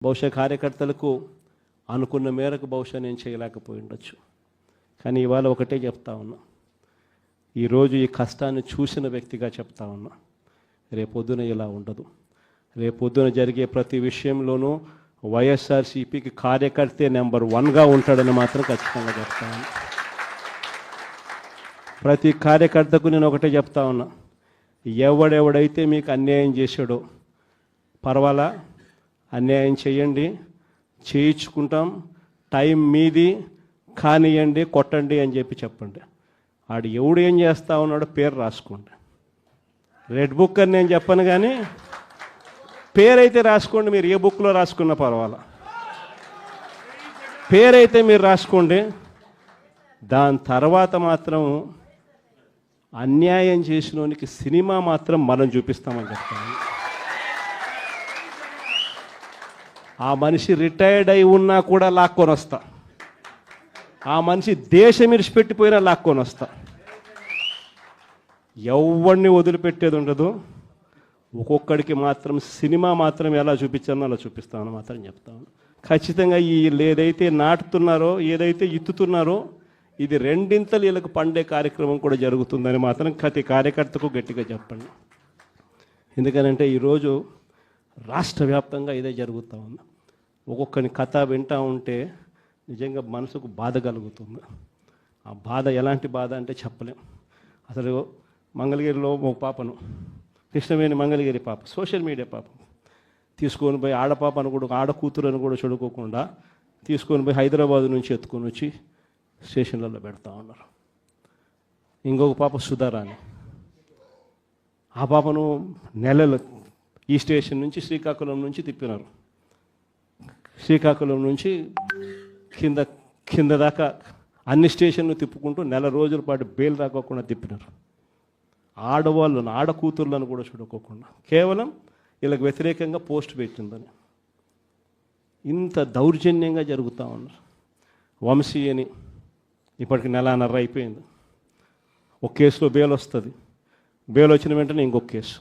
బహుశా కార్యకర్తలకు అనుకున్న మేరకు బహుశా నేను చేయలేకపోయి ఉండొచ్చు. కానీ ఇవాళ ఒకటే చెప్తా ఉన్నా, ఈరోజు ఈ కష్టాన్ని చూసిన వ్యక్తిగా చెప్తా ఉన్నా, రేపొద్దున ఇలా ఉండదు. రేపొద్దున జరిగే ప్రతి విషయంలోనూ వైఎస్ఆర్సీపీకి కార్యకర్తే నెంబర్ 1గా ఉంటాడని మాత్రం ఖచ్చితంగా చెప్తా ఉన్నా. ప్రతి కార్యకర్తకు నేను ఒకటే చెప్తా ఉన్నా, ఎవడెవడైతే మీకు అన్యాయం చేశాడో పర్వాలా, అన్యాయం చేయండి, చేయించుకుంటాం, టైం మీది, కానియండి, కొట్టండి అని చెప్పండి. ఆడు ఎవడు ఏం చేస్తా ఉన్నాడో పేరు రాసుకోండి. రెడ్ బుక్ అని నేను చెప్పను, కానీ పేరైతే రాసుకోండి. మీరు ఏ బుక్లో రాసుకున్నా పర్వాలా, పేరైతే మీరు రాసుకోండి. దాని తర్వాత మాత్రం అన్యాయం చేసినోనికి సినిమా మాత్రం మనం చూపిస్తామని చెప్తాను. ఆ మనిషి రిటైర్డ్ అయి ఉన్నా కూడా లాక్కొని వస్తా, ఆ మనిషి దేశం విడిచిపెట్టిపోయినా లాక్కొని వస్తా. ఎవరిని వదిలిపెట్టేది ఉండదు. ఒక్కొక్కడికి మాత్రం సినిమా మాత్రం ఎలా చూపించానో అలా చూపిస్తామని మాత్రం చెప్తాను. ఖచ్చితంగా ఏదైతే నాటుతున్నారో, ఏదైతే ఇత్తుతున్నారో, ఇది రెండింతలు వీళ్ళకు పండే కార్యక్రమం కూడా జరుగుతుందని మాత్రం ప్రతి కార్యకర్తకు గట్టిగా చెప్పండి. ఎందుకనంటే ఈరోజు రాష్ట్ర వ్యాప్తంగా ఇదే జరుగుతూ ఉంది. ఒక్కొక్కని కథ వింటూ ఉంటే నిజంగా మనసుకు బాధ కలుగుతుంది. ఆ బాధ ఎలాంటి బాధ అంటే చెప్పలేం. అసలు మంగళగిరిలో ఒక పాపను, కృష్ణవేణి మంగళగిరి పాప, సోషల్ మీడియా పాప తీసుకొని పోయి, ఆడపాపను కూడా, ఆడకూతురని కూడా చూడుకోకుండా తీసుకొని పోయి హైదరాబాద్ నుంచి ఎత్తుకొని వచ్చి స్టేషన్లలో పెడతా ఉన్నారు. ఇంకొక పాప సుధారాణి, ఆ పాపను నెలలు ఈ స్టేషన్ నుంచి శ్రీకాకుళం నుంచి తిప్పినారు. శ్రీకాకుళం నుంచి కింద దాకా అన్ని స్టేషన్లు తిప్పుకుంటూ నెల రోజుల పాటు బెయిల్ రాకోకుండా తిప్పినారు. ఆడవాళ్ళను, ఆడకూతుర్లను కూడా చూడుకోకుండా కేవలం వీళ్ళకి వ్యతిరేకంగా పోస్ట్ పెట్టిందని ఇంత దౌర్జన్యంగా జరుగుతూ ఉన్నారు. వంశీ అని ఇప్పటికి నెలన్నర అయిపోయింది. ఒక కేసులో బెయిల్ వస్తుంది, బెయిల్ వచ్చిన వెంటనే ఇంకొక కేసు,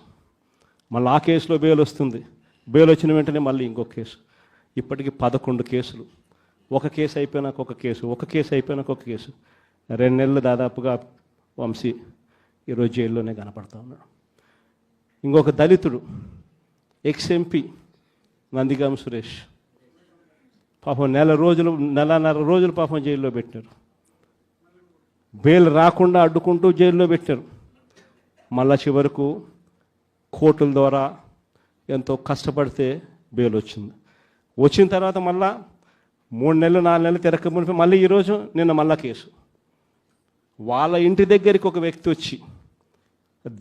మళ్ళీ ఆ కేసులో బెయిల్ వస్తుంది, బెయిల్ వచ్చిన వెంటనే మళ్ళీ ఇంకొక కేసు. ఇప్పటికి 11 కేసులు. ఒక కేసు అయిపోయినాక ఒక కేసు, ఒక కేసు అయిపోయినాక ఒక కేసు. 2 నెలలు దాదాపుగా వంశీ ఈరోజు జైల్లోనే కనపడతా ఉన్నాడు. ఇంకొక దళితుడు ఎక్స్ఎంపీ నందిగామ సురేష్ పాపం నెలన్నర రోజులు పాపం జైల్లో పెట్టారు. బెయిల్ రాకుండా అడ్డుకుంటూ జైల్లో పెట్టారు. మళ్ళా చివరకు కోర్టుల ద్వారా ఎంతో కష్టపడితే బెయిల్ వచ్చింది. వచ్చిన తర్వాత మళ్ళా 3 నెలలు 4 నెలలు తిరగకపోతే మళ్ళీ ఈరోజు నిన్న మళ్ళా కేసు. వాళ్ళ ఇంటి దగ్గరికి ఒక వ్యక్తి వచ్చి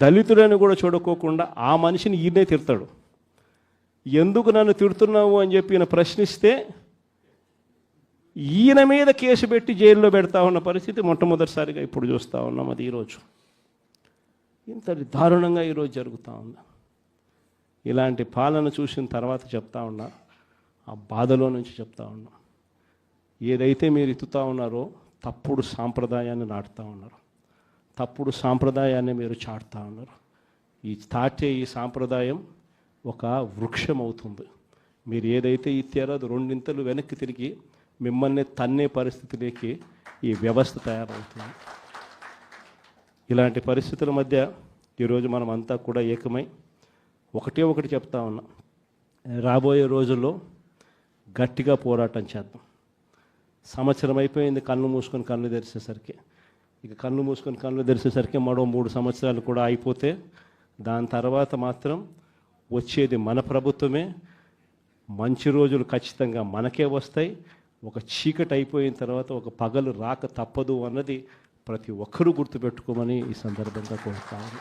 దళితుడని కూడా చూడుకోకుండా ఆ మనిషిని ఈయనే తిడతాడు. ఎందుకు నన్ను తిడుతున్నావు అని చెప్పి ఈయన ప్రశ్నిస్తే ఈయన మీద కేసు పెట్టి జైల్లో పెడతా ఉన్న పరిస్థితి మొట్టమొదటిసారిగా ఇప్పుడు చూస్తూ ఉన్నాం. అది ఈరోజు ఇంత దారుణంగా ఈరోజు జరుగుతూ ఉంది. ఇలాంటి పాలన చూసిన తర్వాత చెప్తా ఉన్నా, ఆ బాధలో నుంచి చెప్తా ఉన్నా, ఏదైతే మీరు ఎత్తుతా ఉన్నారో తప్పుడు సాంప్రదాయాన్ని నాటుతూ ఉన్నారు, తప్పుడు సాంప్రదాయాన్ని మీరు చాటుతూ ఉన్నారు. ఈ సాంప్రదాయం ఒక వృక్షం అవుతుంది. మీరు ఏదైతే ఇచ్చారో అది 2 ఇంతలు వెనక్కి తిరిగి మిమ్మల్ని తన్నే పరిస్థితిలోకి ఈ వ్యవస్థ తయారవుతుంది. ఇలాంటి పరిస్థితుల మధ్య ఈరోజు మనం అంతా కూడా ఏకమై ఒకటి చెప్తా ఉన్నాం, రాబోయే రోజుల్లో గట్టిగా పోరాటం చేద్దాం. సంవత్సరం అయిపోయింది కళ్ళు మూసుకొని కళ్ళు తెరిచేసరికి. ఇక కళ్ళు మూసుకొని కళ్ళు తెరిచేసరికి మరో 3 సంవత్సరాలు కూడా అయిపోతే దాని తర్వాత మాత్రం వచ్చేది మన ప్రభుత్వమే. మంచి రోజులు ఖచ్చితంగా మనకే వస్తాయి. ఒక చీకటి అయిపోయిన తర్వాత ఒక పగలు రాక తప్పదు అన్నది ప్రతి ఒక్కరూ గుర్తుపెట్టుకోమని ఈ సందర్భంగా కోరుతాను.